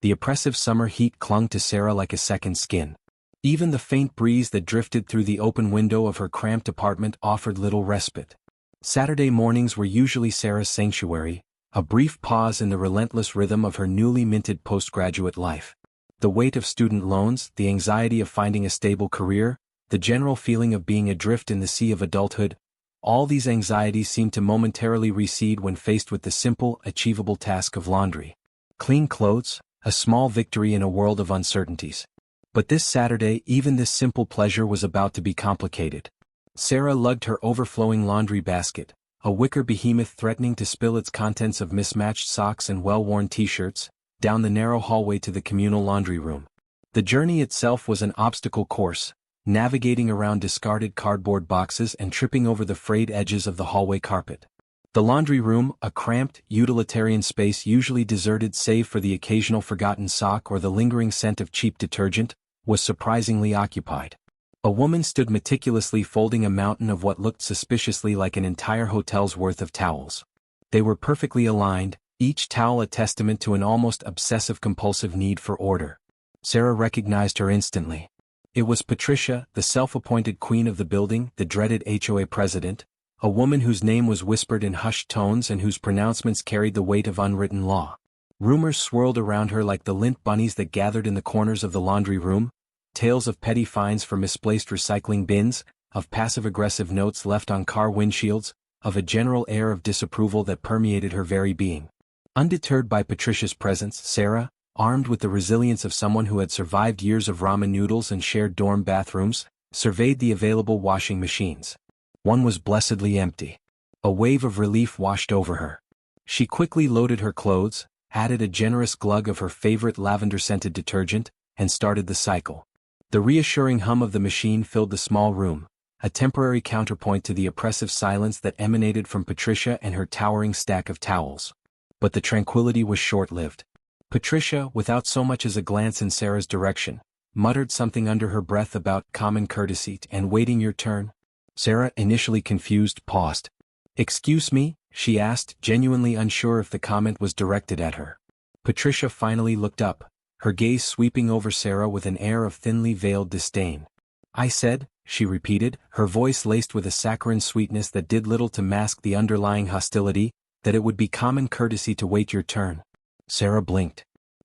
The oppressive summer heat clung to Sarah like a second skin. Even the faint breeze that drifted through the open window of her cramped apartment offered little respite. Saturday mornings were usually Sarah's sanctuary, a brief pause in the relentless rhythm of her newly minted postgraduate life. The weight of student loans, the anxiety of finding a stable career, the general feeling of being adrift in the sea of adulthood, all these anxieties seemed to momentarily recede when faced with the simple, achievable task of laundry. Clean clothes, a small victory in a world of uncertainties. But this Saturday, even this simple pleasure was about to be complicated. Sarah lugged her overflowing laundry basket, a wicker behemoth threatening to spill its contents of mismatched socks and well-worn t-shirts, down the narrow hallway to the communal laundry room. The journey itself was an obstacle course, navigating around discarded cardboard boxes and tripping over the frayed edges of the hallway carpet. The laundry room, a cramped, utilitarian space usually deserted save for the occasional forgotten sock or the lingering scent of cheap detergent, was surprisingly occupied. A woman stood meticulously folding a mountain of what looked suspiciously like an entire hotel's worth of towels. They were perfectly aligned, each towel a testament to an almost obsessive-compulsive need for order. Sarah recognized her instantly. It was Patricia, the self-appointed queen of the building, the dreaded HOA president, a woman whose name was whispered in hushed tones and whose pronouncements carried the weight of unwritten law. Rumors swirled around her like the lint bunnies that gathered in the corners of the laundry room, tales of petty fines for misplaced recycling bins, of passive-aggressive notes left on car windshields, of a general air of disapproval that permeated her very being. Undeterred by Patricia's presence, Sarah, armed with the resilience of someone who had survived years of ramen noodles and shared dorm bathrooms, surveyed the available washing machines. One was blessedly empty. A wave of relief washed over her. She quickly loaded her clothes, added a generous glug of her favorite lavender-scented detergent, and started the cycle. The reassuring hum of the machine filled the small room, a temporary counterpoint to the oppressive silence that emanated from Patricia and her towering stack of towels. But the tranquility was short-lived. Patricia, without so much as a glance in Sarah's direction, muttered something under her breath about common courtesy and waiting your turn. Sarah, initially confused, paused. "Excuse me?" she asked, genuinely unsure if the comment was directed at her. Patricia finally looked up, her gaze sweeping over Sarah with an air of thinly veiled disdain. "I said," she repeated, her voice laced with a saccharine sweetness that did little to mask the underlying hostility, "that it would be common courtesy to wait your turn." Sarah blinked.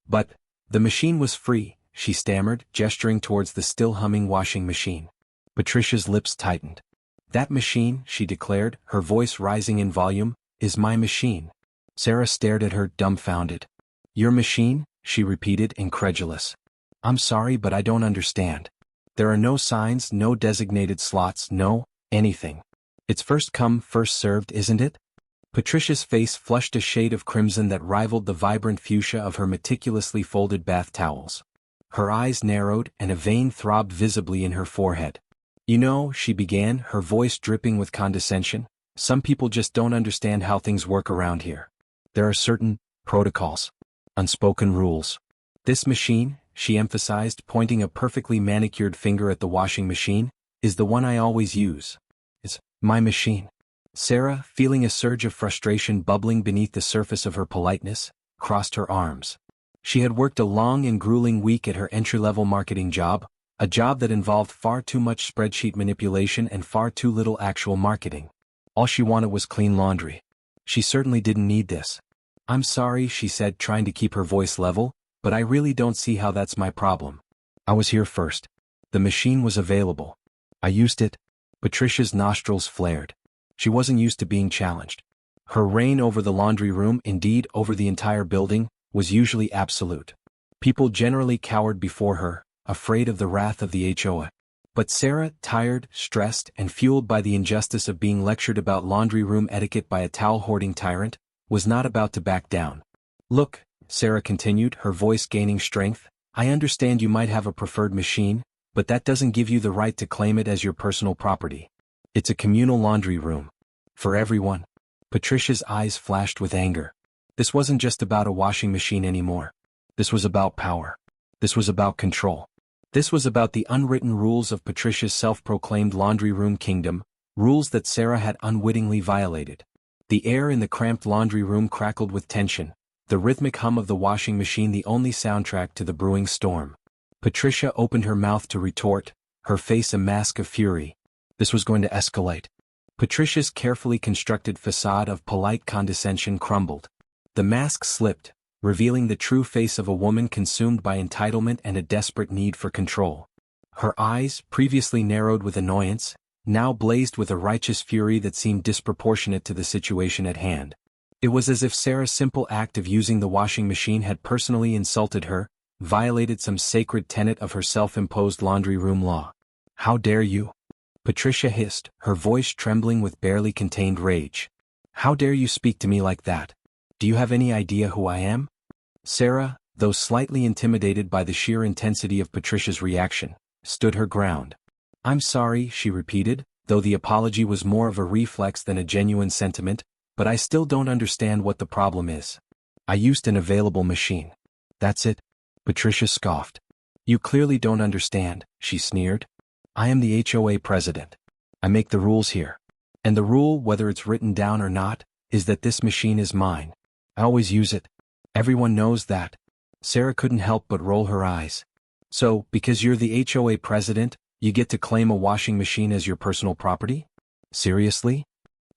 "But, the machine was free," she stammered, gesturing towards the still humming washing machine. Patricia's lips tightened. "That machine," she declared, her voice rising in volume, "is my machine." Sarah stared at her, dumbfounded. "Your machine?" she repeated, incredulous. "I'm sorry, but I don't understand. There are no signs, no designated slots, no anything. It's first come, first served, isn't it?" Patricia's face flushed a shade of crimson that rivaled the vibrant fuchsia of her meticulously folded bath towels. Her eyes narrowed, and a vein throbbed visibly in her forehead. "You know," she began, her voice dripping with condescension, "some people just don't understand how things work around here. There are certain protocols. Unspoken rules. This machine," she emphasized, pointing a perfectly manicured finger at the washing machine, "is the one I always use. It's my machine." Sarah, feeling a surge of frustration bubbling beneath the surface of her politeness, crossed her arms. She had worked a long and grueling week at her entry-level marketing job, a job that involved far too much spreadsheet manipulation and far too little actual marketing. All she wanted was clean laundry. She certainly didn't need this. "I'm sorry," she said, trying to keep her voice level, "but I really don't see how that's my problem. I was here first. The machine was available. I used it." Patricia's nostrils flared. She wasn't used to being challenged. Her reign over the laundry room, indeed over the entire building, was usually absolute. People generally cowered before her, afraid of the wrath of the HOA. But Sarah, tired, stressed, and fueled by the injustice of being lectured about laundry room etiquette by a towel-hoarding tyrant, was not about to back down. "Look," Sarah continued, her voice gaining strength, "I understand you might have a preferred machine, but that doesn't give you the right to claim it as your personal property. It's a communal laundry room. For everyone." Patricia's eyes flashed with anger. This wasn't just about a washing machine anymore. This was about power. This was about control. This was about the unwritten rules of Patricia's self-proclaimed laundry room kingdom, rules that Sarah had unwittingly violated. The air in the cramped laundry room crackled with tension, the rhythmic hum of the washing machine the only soundtrack to the brewing storm. Patricia opened her mouth to retort, her face a mask of fury. This was going to escalate. Patricia's carefully constructed facade of polite condescension crumbled. The mask slipped, revealing the true face of a woman consumed by entitlement and a desperate need for control. Her eyes, previously narrowed with annoyance, now blazed with a righteous fury that seemed disproportionate to the situation at hand. It was as if Sarah's simple act of using the washing machine had personally insulted her, violated some sacred tenet of her self-imposed laundry room law. "How dare you?" Patricia hissed, her voice trembling with barely contained rage. "How dare you speak to me like that? Do you have any idea who I am?" Sarah, though slightly intimidated by the sheer intensity of Patricia's reaction, stood her ground. "I'm sorry," she repeated, though the apology was more of a reflex than a genuine sentiment, "but I still don't understand what the problem is. I used an available machine. That's it." Patricia scoffed. "You clearly don't understand," she sneered. "I am the HOA president. I make the rules here. And the rule, whether it's written down or not, is that this machine is mine. I always use it. Everyone knows that." Sarah couldn't help but roll her eyes. "So, because you're the HOA president, you get to claim a washing machine as your personal property? Seriously?"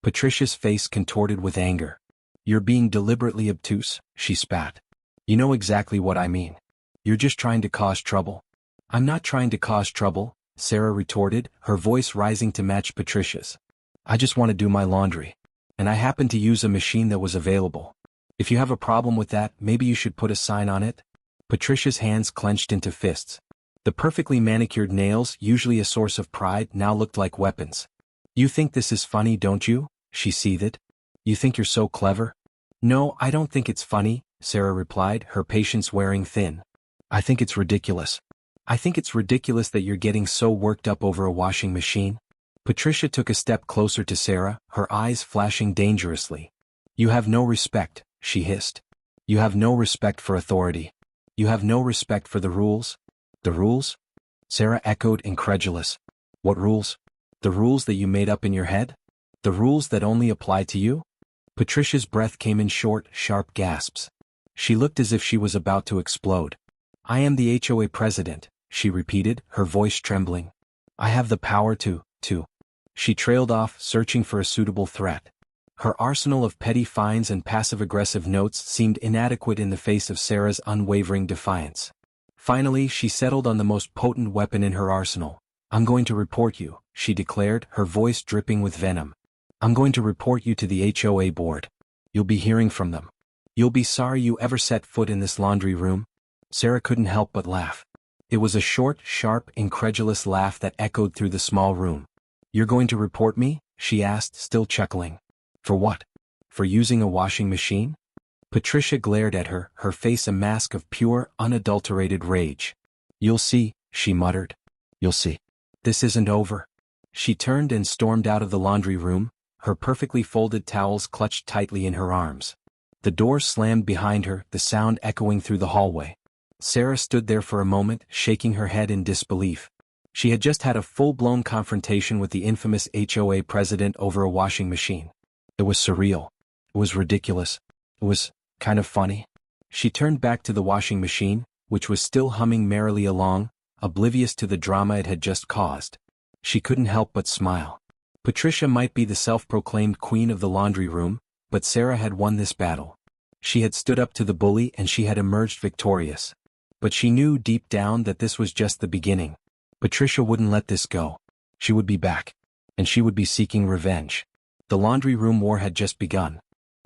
Patricia's face contorted with anger. "You're being deliberately obtuse," she spat. "You know exactly what I mean. You're just trying to cause trouble." "I'm not trying to cause trouble," Sarah retorted, her voice rising to match Patricia's. "I just want to do my laundry. And I happen to use a machine that was available. If you have a problem with that, maybe you should put a sign on it." Patricia's hands clenched into fists. The perfectly manicured nails, usually a source of pride, now looked like weapons. "You think this is funny, don't you?" she seethed. "You think you're so clever?" "No, I don't think it's funny," Sarah replied, her patience wearing thin. "I think it's ridiculous. I think it's ridiculous that you're getting so worked up over a washing machine." Patricia took a step closer to Sarah, her eyes flashing dangerously. "You have no respect," she hissed. "You have no respect for authority. You have no respect for the rules." "The rules?" Sarah echoed, incredulous. "What rules? The rules that you made up in your head? The rules that only apply to you?" Patricia's breath came in short, sharp gasps. She looked as if she was about to explode. "I am the HOA president," she repeated, her voice trembling. "I have the power to. She trailed off, searching for a suitable threat. Her arsenal of petty fines and passive-aggressive notes seemed inadequate in the face of Sarah's unwavering defiance. Finally, she settled on the most potent weapon in her arsenal. "I'm going to report you," she declared, her voice dripping with venom. "I'm going to report you to the HOA board. You'll be hearing from them. You'll be sorry you ever set foot in this laundry room." Sarah couldn't help but laugh. It was a short, sharp, incredulous laugh that echoed through the small room. "You're going to report me?" she asked, still chuckling. "For what? For using a washing machine?" Patricia glared at her, her face a mask of pure, unadulterated rage. "You'll see," she muttered. "You'll see. This isn't over." She turned and stormed out of the laundry room, her perfectly folded towels clutched tightly in her arms. The door slammed behind her, the sound echoing through the hallway. Sarah stood there for a moment, shaking her head in disbelief. She had just had a full-blown confrontation with the infamous HOA president over a washing machine. It was surreal. It was ridiculous. It was kind of funny. She turned back to the washing machine, which was still humming merrily along, oblivious to the drama it had just caused. She couldn't help but smile. Patricia might be the self-proclaimed queen of the laundry room, but Sarah had won this battle. She had stood up to the bully and she had emerged victorious. But she knew deep down that this was just the beginning. Patricia wouldn't let this go. She would be back. And she would be seeking revenge. The laundry room war had just begun.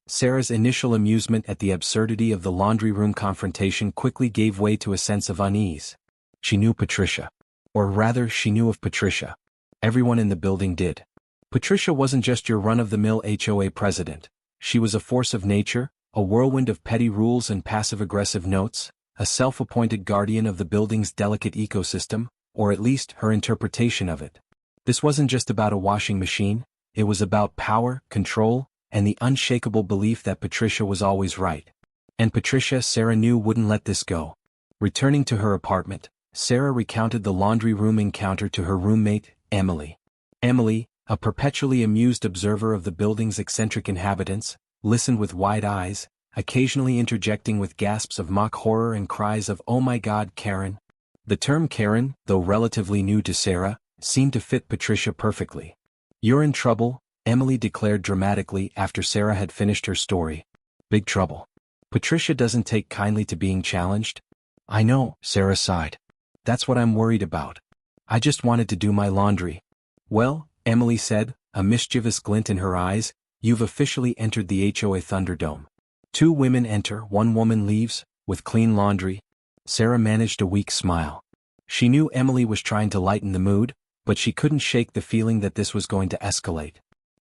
Sarah's initial amusement at the absurdity of the laundry room confrontation quickly gave way to a sense of unease. She knew Patricia. Or rather, she knew of Patricia. Everyone in the building did. Patricia wasn't just your run-of-the-mill HOA president. She was a force of nature, a whirlwind of petty rules and passive-aggressive notes, a self-appointed guardian of the building's delicate ecosystem, or at least her interpretation of it. This wasn't just about a washing machine, it was about power, control, and the unshakable belief that Patricia was always right. And Patricia, Sarah knew, wouldn't let this go. Returning to her apartment, Sarah recounted the laundry room encounter to her roommate, Emily. Emily, a perpetually amused observer of the building's eccentric inhabitants, listened with wide eyes, occasionally interjecting with gasps of mock horror and cries of "Oh my God, Karen." The term Karen, though relatively new to Sarah, seemed to fit Patricia perfectly. "You're in trouble," Emily declared dramatically after Sarah had finished her story. "Big trouble." "Patricia doesn't take kindly to being challenged." "I know," Sarah sighed. "That's what I'm worried about. I just wanted to do my laundry." "Well," Emily said, a mischievous glint in her eyes, "you've officially entered the HOA Thunderdome. 2 women enter, 1 woman leaves, with clean laundry." Sarah managed a weak smile. She knew Emily was trying to lighten the mood, but she couldn't shake the feeling that this was going to escalate.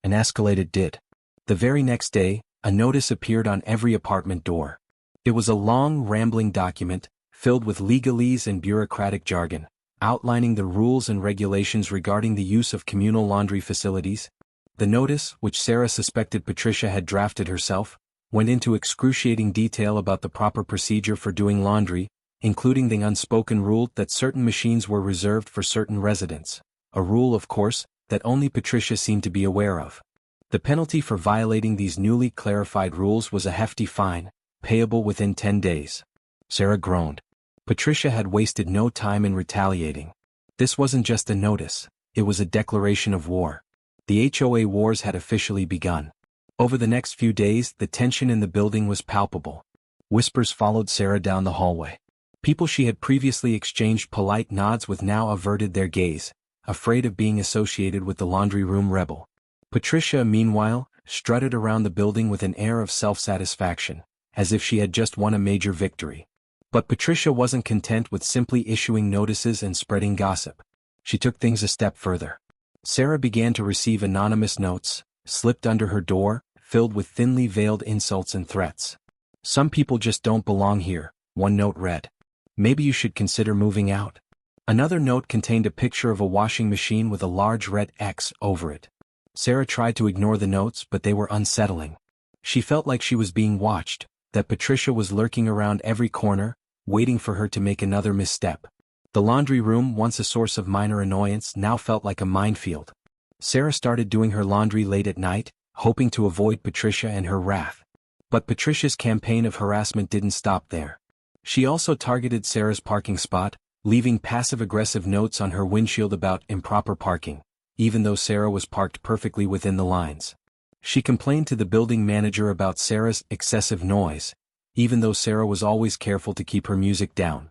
And escalate it did. The very next day, a notice appeared on every apartment door. It was a long, rambling document, filled with legalese and bureaucratic jargon, outlining the rules and regulations regarding the use of communal laundry facilities. The notice, which Sarah suspected Patricia had drafted herself, went into excruciating detail about the proper procedure for doing laundry, including the unspoken rule that certain machines were reserved for certain residents, a rule, of course, that only Patricia seemed to be aware of. The penalty for violating these newly clarified rules was a hefty fine, payable within 10 days. Sarah groaned. Patricia had wasted no time in retaliating. This wasn't just a notice, it was a declaration of war. The HOA wars had officially begun. Over the next few days, the tension in the building was palpable. Whispers followed Sarah down the hallway. People she had previously exchanged polite nods with now averted their gaze, afraid of being associated with the laundry room rebel. Patricia, meanwhile, strutted around the building with an air of self-satisfaction, as if she had just won a major victory. But Patricia wasn't content with simply issuing notices and spreading gossip. She took things a step further. Sarah began to receive anonymous notes, slipped under her door, filled with thinly veiled insults and threats. "Some people just don't belong here," one note read. "Maybe you should consider moving out." Another note contained a picture of a washing machine with a large red X over it. Sarah tried to ignore the notes, but they were unsettling. She felt like she was being watched, that Patricia was lurking around every corner, waiting for her to make another misstep. The laundry room, once a source of minor annoyance, now felt like a minefield. Sarah started doing her laundry late at night, hoping to avoid Patricia and her wrath. But Patricia's campaign of harassment didn't stop there. She also targeted Sarah's parking spot, leaving passive-aggressive notes on her windshield about improper parking, even though Sarah was parked perfectly within the lines. She complained to the building manager about Sarah's excessive noise, even though Sarah was always careful to keep her music down.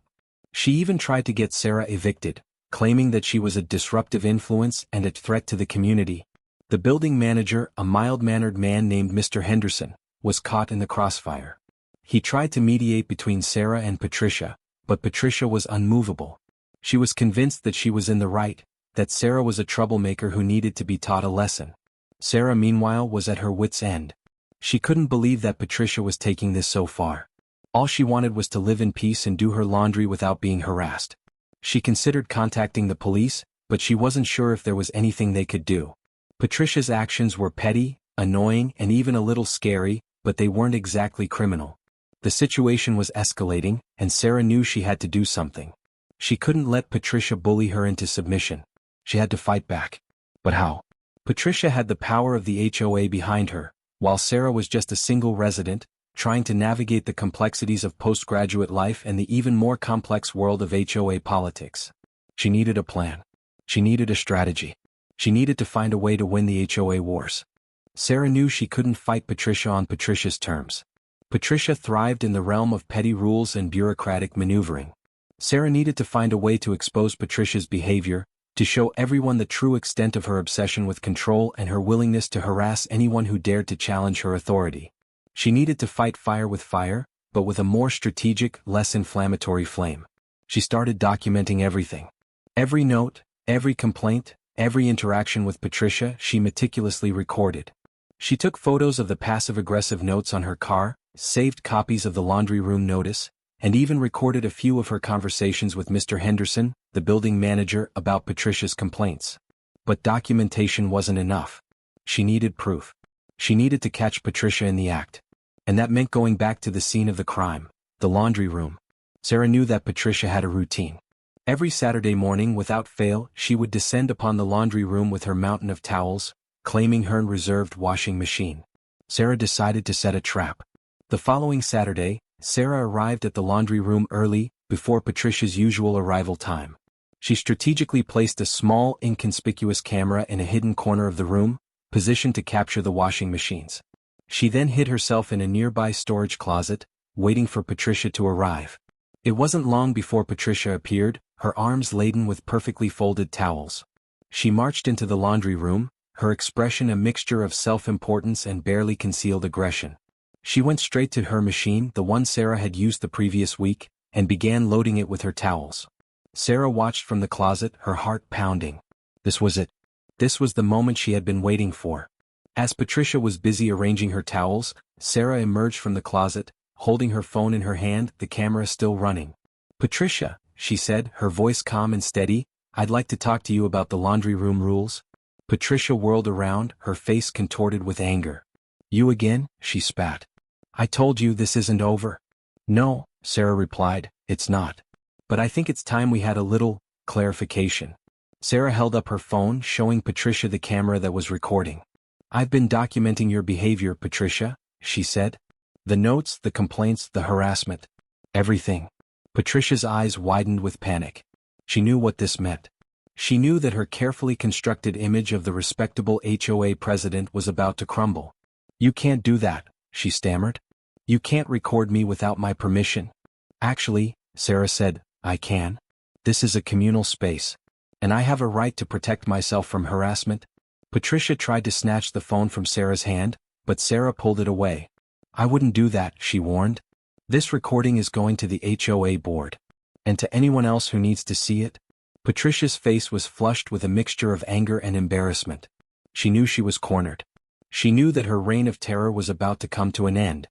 She even tried to get Sarah evicted, claiming that she was a disruptive influence and a threat to the community. The building manager, a mild-mannered man named Mr. Henderson, was caught in the crossfire. He tried to mediate between Sarah and Patricia, but Patricia was unmovable. She was convinced that she was in the right, that Sarah was a troublemaker who needed to be taught a lesson. Sarah, meanwhile, was at her wits' end. She couldn't believe that Patricia was taking this so far. All she wanted was to live in peace and do her laundry without being harassed. She considered contacting the police, but she wasn't sure if there was anything they could do. Patricia's actions were petty, annoying, and even a little scary, but they weren't exactly criminal. The situation was escalating, and Sarah knew she had to do something. She couldn't let Patricia bully her into submission. She had to fight back. But how? Patricia had the power of the HOA behind her, while Sarah was just a single resident, trying to navigate the complexities of postgraduate life and the even more complex world of HOA politics. She needed a plan. She needed a strategy. She needed to find a way to win the HOA wars. Sarah knew she couldn't fight Patricia on Patricia's terms. Patricia thrived in the realm of petty rules and bureaucratic maneuvering. Sarah needed to find a way to expose Patricia's behavior, to show everyone the true extent of her obsession with control and her willingness to harass anyone who dared to challenge her authority. She needed to fight fire with fire, but with a more strategic, less inflammatory flame. She started documenting everything. Every note, every complaint, every interaction with Patricia she meticulously recorded. She took photos of the passive-aggressive notes on her car, saved copies of the laundry room notice, and even recorded a few of her conversations with Mr. Henderson, the building manager, about Patricia's complaints. But documentation wasn't enough. She needed proof. She needed to catch Patricia in the act. And that meant going back to the scene of the crime, the laundry room. Sarah knew that Patricia had a routine. Every Saturday morning, without fail, she would descend upon the laundry room with her mountain of towels, claiming her reserved washing machine. Sarah decided to set a trap. The following Saturday, Sarah arrived at the laundry room early, before Patricia's usual arrival time. She strategically placed a small, inconspicuous camera in a hidden corner of the room, positioned to capture the washing machines. She then hid herself in a nearby storage closet, waiting for Patricia to arrive. It wasn't long before Patricia appeared, her arms laden with perfectly folded towels. She marched into the laundry room, her expression a mixture of self-importance and barely concealed aggression. She went straight to her machine, the one Sarah had used the previous week, and began loading it with her towels. Sarah watched from the closet, her heart pounding. This was it. This was the moment she had been waiting for. As Patricia was busy arranging her towels, Sarah emerged from the closet, holding her phone in her hand, the camera still running. "Patricia," she said, her voice calm and steady, "I'd like to talk to you about the laundry room rules." Patricia whirled around, her face contorted with anger. "You again?" she spat. "I told you this isn't over." "No," Sarah replied, "it's not. But I think it's time we had a little clarification." Sarah held up her phone, showing Patricia the camera that was recording. "I've been documenting your behavior, Patricia," she said. "The notes, the complaints, the harassment. Everything." Patricia's eyes widened with panic. She knew what this meant. She knew that her carefully constructed image of the respectable HOA president was about to crumble. "You can't do that," she stammered. "You can't record me without my permission." "Actually," Sarah said, "I can. This is a communal space. And I have a right to protect myself from harassment." Patricia tried to snatch the phone from Sarah's hand, but Sarah pulled it away. "I wouldn't do that," she warned. "This recording is going to the HOA board. And to anyone else who needs to see it." Patricia's face was flushed with a mixture of anger and embarrassment. She knew she was cornered. She knew that her reign of terror was about to come to an end.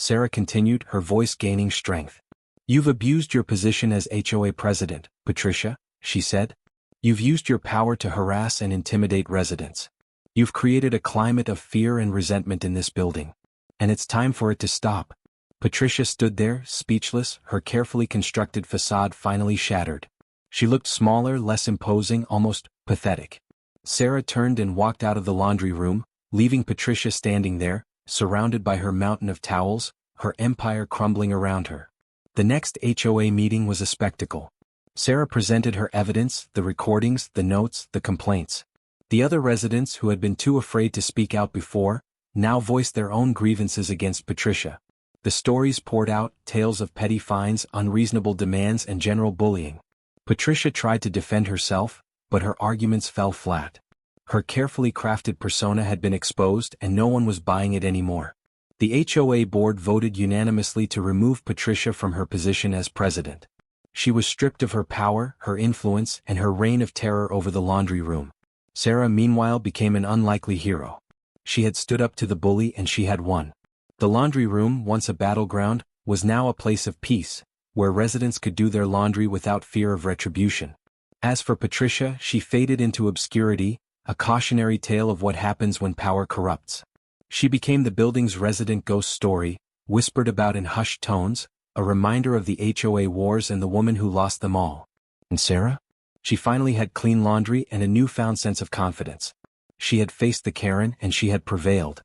Sarah continued, her voice gaining strength. "You've abused your position as HOA president, Patricia," she said. "You've used your power to harass and intimidate residents. You've created a climate of fear and resentment in this building. And it's time for it to stop." Patricia stood there, speechless, her carefully constructed facade finally shattered. She looked smaller, less imposing, almost pathetic. Sarah turned and walked out of the laundry room, leaving Patricia standing there, surrounded by her mountain of towels, her empire crumbling around her. The next HOA meeting was a spectacle. Sarah presented her evidence, the recordings, the notes, the complaints. The other residents who had been too afraid to speak out before, now voiced their own grievances against Patricia. The stories poured out, tales of petty fines, unreasonable demands, and general bullying. Patricia tried to defend herself, but her arguments fell flat. Her carefully crafted persona had been exposed and no one was buying it anymore. The HOA board voted unanimously to remove Patricia from her position as president. She was stripped of her power, her influence, and her reign of terror over the laundry room. Sarah meanwhile became an unlikely hero. She had stood up to the bully and she had won. The laundry room, once a battleground, was now a place of peace, where residents could do their laundry without fear of retribution. As for Patricia, she faded into obscurity, a cautionary tale of what happens when power corrupts. She became the building's resident ghost story, whispered about in hushed tones, a reminder of the HOA wars and the woman who lost them all. And Sarah? She finally had clean laundry and a newfound sense of confidence. She had faced the Karen and she had prevailed.